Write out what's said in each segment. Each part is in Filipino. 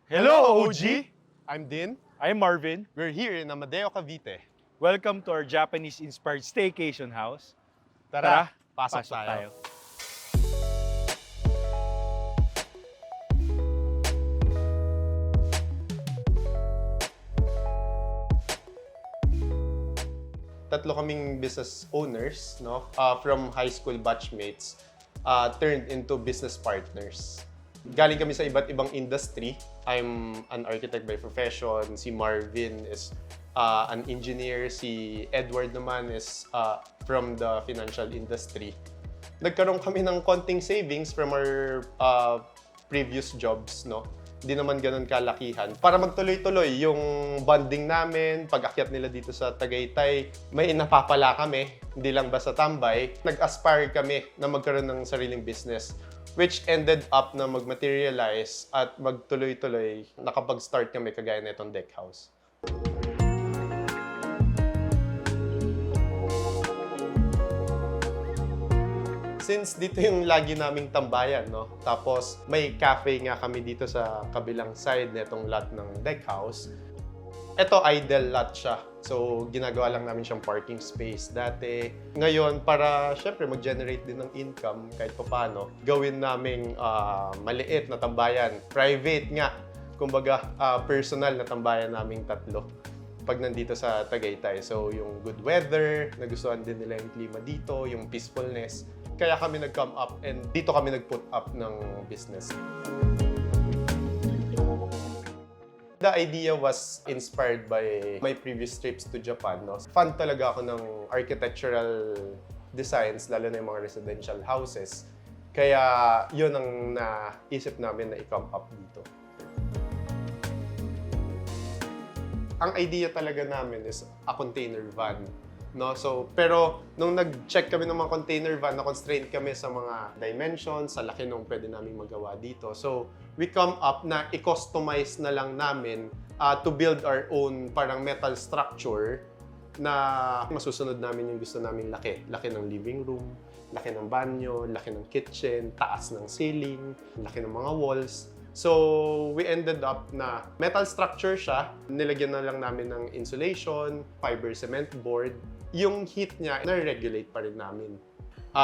Hello, OG! I'm Din. I'm Marvin. We're here in Amadeo, Cavite. Welcome to our Japanese-inspired staycation house. Tara, Pasok pasok tayo. Tatlo kaming business owners, no? From high school batchmates, turned into business partners. Galing kami sa iba't ibang industry. I'm an architect by profession. Si Marvin is an engineer. Si Edward naman is from the financial industry. Nagkaroon kami ng konting savings from our previous jobs, no? Hindi naman ganun kalakihan. Para magtuloy-tuloy yung bonding namin, pag-akyat nila dito sa Tagaytay, may napapala kami, hindi lang basta tambay. Nag-aspire kami na magkaroon ng sariling business, which ended up na mag-materialize at magtuloy-tuloy. Nakapag-start kami kagaya na itong deck house. Since dito yung lagi naming tambayan, no? Tapos may cafe nga kami dito sa kabilang side nitong lot ng deck house. Ito idle lot siya. So ginagawa lang namin siyang parking space dati. Ngayon para syempre mag-generate din ng income kahit paano, gawin naming maliit na tambayan. Private nga. Kumbaga personal na tambayan naming tatlo pag nandito sa Tagaytay. So yung good weather, nagustuhan din nila yung klima dito, yung peacefulness. Kaya kami nag-come up and dito kami nag-put up ng business. The idea was inspired by my previous trips to Japan. No? Fan talaga ako ng architectural designs, lalo na yung mga residential houses. Kaya yun ang naisip namin na i-come up dito. Ang idea talaga namin is a container van. No? So, pero nung nag-check kami ng mga container van, na-constraint kami sa mga dimensions, sa laki nung pwede namin magawa dito. So, we come up na i-customize na lang namin to build our own parang metal structure na masusunod namin yung gusto namin laki. Laki ng living room, laki ng banyo, laki ng kitchen, taas ng ceiling, laki ng mga walls. So, we ended up na metal structure siya. Nilagyan na lang namin ng insulation, fiber cement board. Yung heat niya, na-regulate pa rin namin.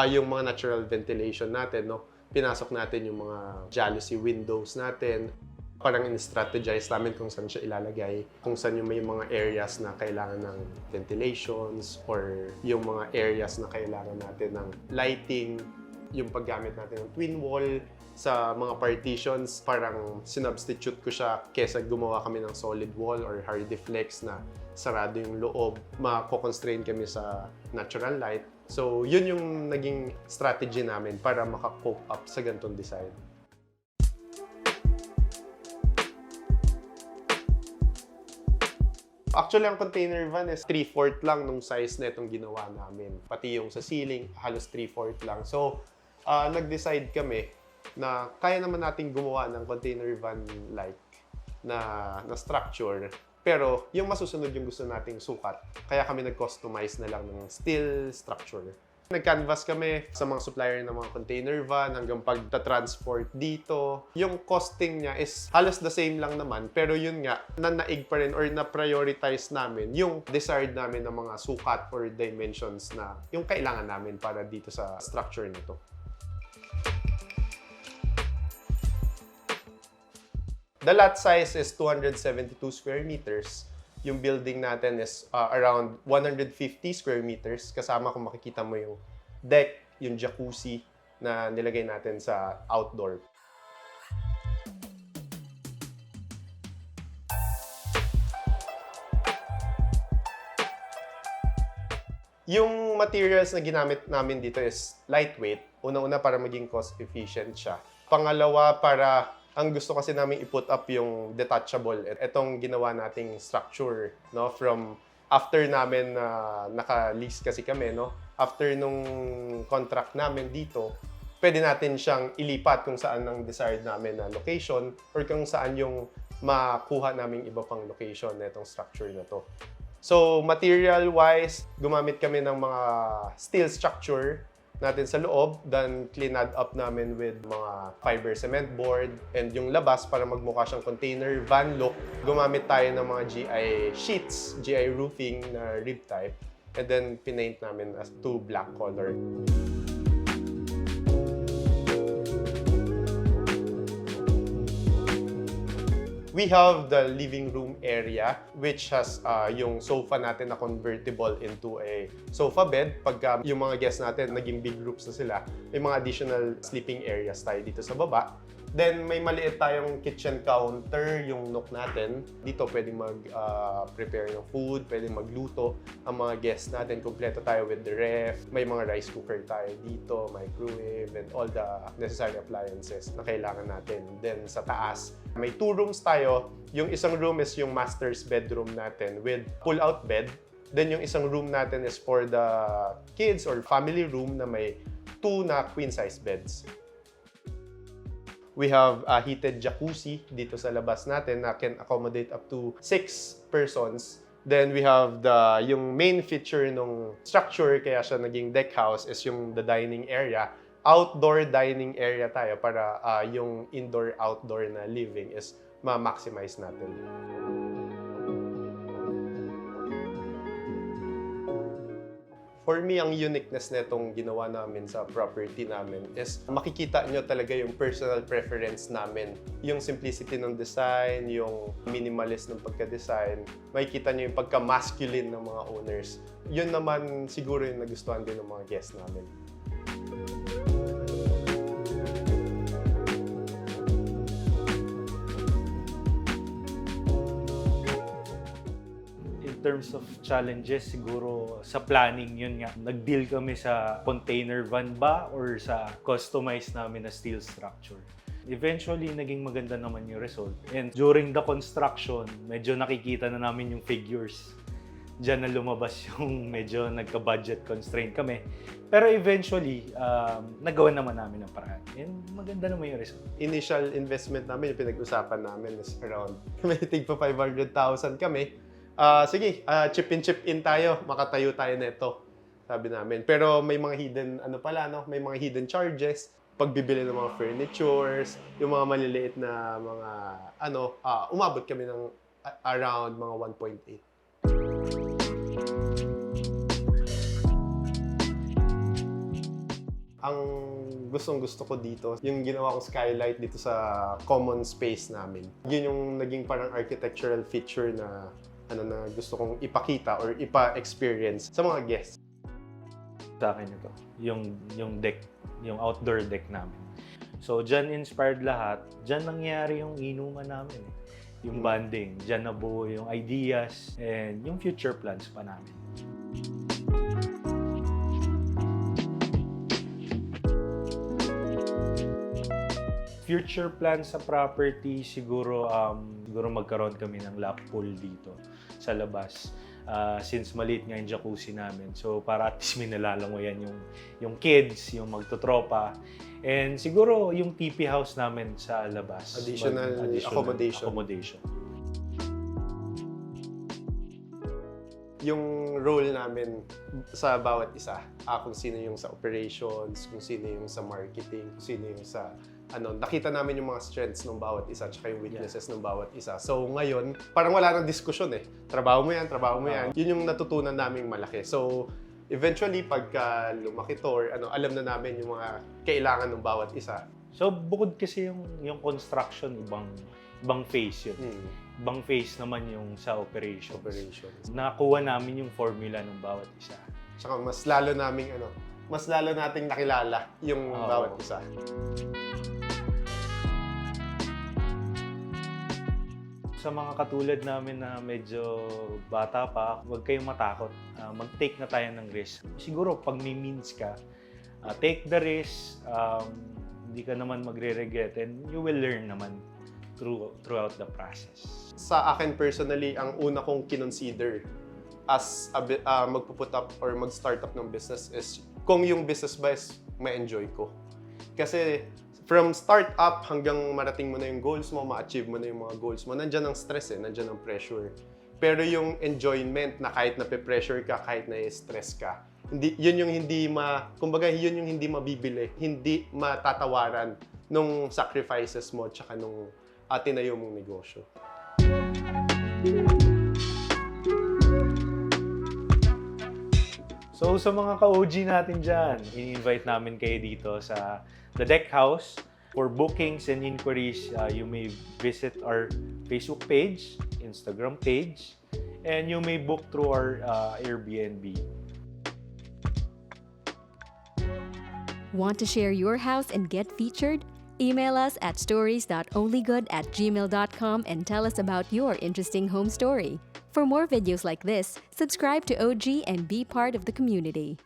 Yung mga natural ventilation natin, no? Pinasok natin yung mga jalousie windows natin. Parang in-strategize namin kung saan siya ilalagay. Kung saan yung may mga areas na kailangan ng ventilations or yung mga areas na kailangan natin ng lighting. Yung paggamit natin ng twin wall sa mga partitions, parang sinubstitute ko siya kesa gumawa kami ng solid wall or hardiflex na sarado yung loob. Mako-constrain kami sa natural light. So, yun yung naging strategy namin para maka-cope up sa ganitong design. Actually, ang container van is 3/4 lang nung size na itong ginawa namin. Pati yung sa ceiling, halos 3/4 lang. So, nag-decide kami na kaya naman natin gumawa ng container van-like na structure. Pero yung masusunod yung gusto nating sukat. Kaya kami nag-customize na lang ng steel structure. Nag-canvas kami sa mga supplier ng mga container van hanggang pagta-transport dito. Yung costing niya is halos the same lang naman. Pero yun nga, nanaig pa rin or na-prioritize namin yung desired namin ng mga sukat or dimensions na yung kailangan namin para dito sa structure nito. The lot size is 272 square meters. Yung building natin is around 150 square meters. Kasama kung makikita mo yung deck, yung jacuzzi na nilagay natin sa outdoor. Yung materials na ginamit namin dito is lightweight. Una-una para maging cost efficient siya. Pangalawa, para ang gusto kasi namin i-put up yung detachable. Itong ginawa nating structure, no? From after namin naka-lease kasi kami, no? After nung contract namin dito, pwede natin siyang ilipat kung saan ang desired namin na location or kung saan yung makuha naming iba pang location na itong structure na to. So, material-wise, gumamit kami ng mga steel structure natin sa loob, then cleaned up namin with mga fiber cement board, and yung labas para magmukha siyang container van look, gumamit tayo ng mga GI sheets, GI roofing na rib type, and then pinaint namin as to black color. We have the living room area which has yung sofa natin na convertible into a sofa bed. Pagka yung mga guests natin naging big groups na sila, may mga additional sleeping areas tayo dito sa baba. Then may maliit tayong kitchen counter, yung nook natin. Dito pwedeng mag-prepare ng food, pwedeng magluto. Ang mga guests natin, kompleto tayo with the ref. May mga rice cooker tayo dito, microwave, and all the necessary appliances na kailangan natin. Then sa taas, may 2 rooms tayo. Yung isang room is yung master's bedroom natin with pull-out bed. Then yung isang room natin is for the kids or family room na may 2 na queen-size beds. We have a heated jacuzzi dito sa labas natin na can accommodate up to 6 persons. Then we have yung main feature ng structure, kaya siya naging deck house, is yung the dining area. Outdoor dining area tayo para yung indoor-outdoor na living is ma-maximize natin. For me, ang uniqueness nitong ginawa namin sa property namin is makikita nyo talaga yung personal preference namin. Yung simplicity ng design, yung minimalist ng pagka-design, makikita nyo yung pagka-masculine ng mga owners. Yun naman siguro yung nagustuhan din ng mga guests namin. In terms of challenges, siguro sa planning, yun nga, nag-deal kami sa container van ba or sa customized namin na steel structure. Eventually, naging maganda naman yung result. And during the construction, medyo nakikita na namin yung figures. Diyan na lumabas yung medyo nagka-budget constraint kami. Pero eventually, nagawa naman namin ang paraan. And maganda naman yung result. Initial investment namin, yung pinag-usapan namin is around, may tig pa 500,000 kami. Sige, chip in tayo, makatayo tayo nito, sabi namin. Pero may mga hidden, may mga hidden charges, pagbibili ng mga furnitures, yung mga maliliit na mga, umabot kami ng around mga 1.8. Ang gustong-gusto ko dito, yung ginawa kong skylight dito sa common space namin. Yun yung naging parang architectural feature na na gusto kong ipakita or ipa-experience sa mga guests. Sa akin ito, yung deck, yung outdoor deck namin. So, dyan inspired lahat. Dyan nangyari yung inuman namin. Yung bonding. Dyan nabuo yung ideas and yung future plans pa namin. Future plans sa property, siguro magkaroon kami ng lap pool dito sa labas. Since maliit nga yung jacuzzi namin. So, para at least may nalalangoyan yung kids, yung magtotropa. And siguro yung TP house namin sa labas. Additional accommodation. Yung role namin sa bawat isa, kung sino yung sa operations, kung sino yung sa marketing, kung sino yung sa nakita namin yung mga strengths ng bawat isa at yung weaknesses ng bawat isa. So ngayon, parang wala nang diskusyon eh. Trabaho mo yan. Yun yung natutunan naming malaki. So eventually, pagka lumaki to or alam na namin yung mga kailangan ng bawat isa. So bukod kasi yung construction, ibang phase yun. Ibang phase naman yung sa operations. Nakuha namin yung formula ng bawat isa. Tsaka mas lalo nating nakilala yung bawat isa. Sa mga katulad namin na medyo bata pa, huwag kayong matakot. Mag-take na tayo ng risk. Siguro pag may means ka, take the risk, hindi ka naman magre-regret, and you will learn naman throughout the process. Sa akin personally, ang una kong kinonsider as magpuput up or mag-start up ng business is kung yung business ba is ma-enjoy ko. Kasi from start up hanggang marating mo na yung goals mo, ma-achieve mo na yung mga goals mo, nandyan ang stress nandyan ang pressure. Pero yung enjoyment na kahit na pressure ka, kahit na stress ka, Hindi, yun yung kumbaga yun yung hindi mabibili, hindi matatawaran nung sacrifices mo tsaka nung tinayo mong negosyo. So sa mga ka-OG natin dyan, i-invite namin kayo dito sa The Deck House. For bookings and inquiries, you may visit our Facebook page, Instagram page, and you may book through our Airbnb. Want to share your house and get featured? Email us at stories.onlygood@gmail.com and tell us about your interesting home story. For more videos like this, subscribe to OG and be part of the community.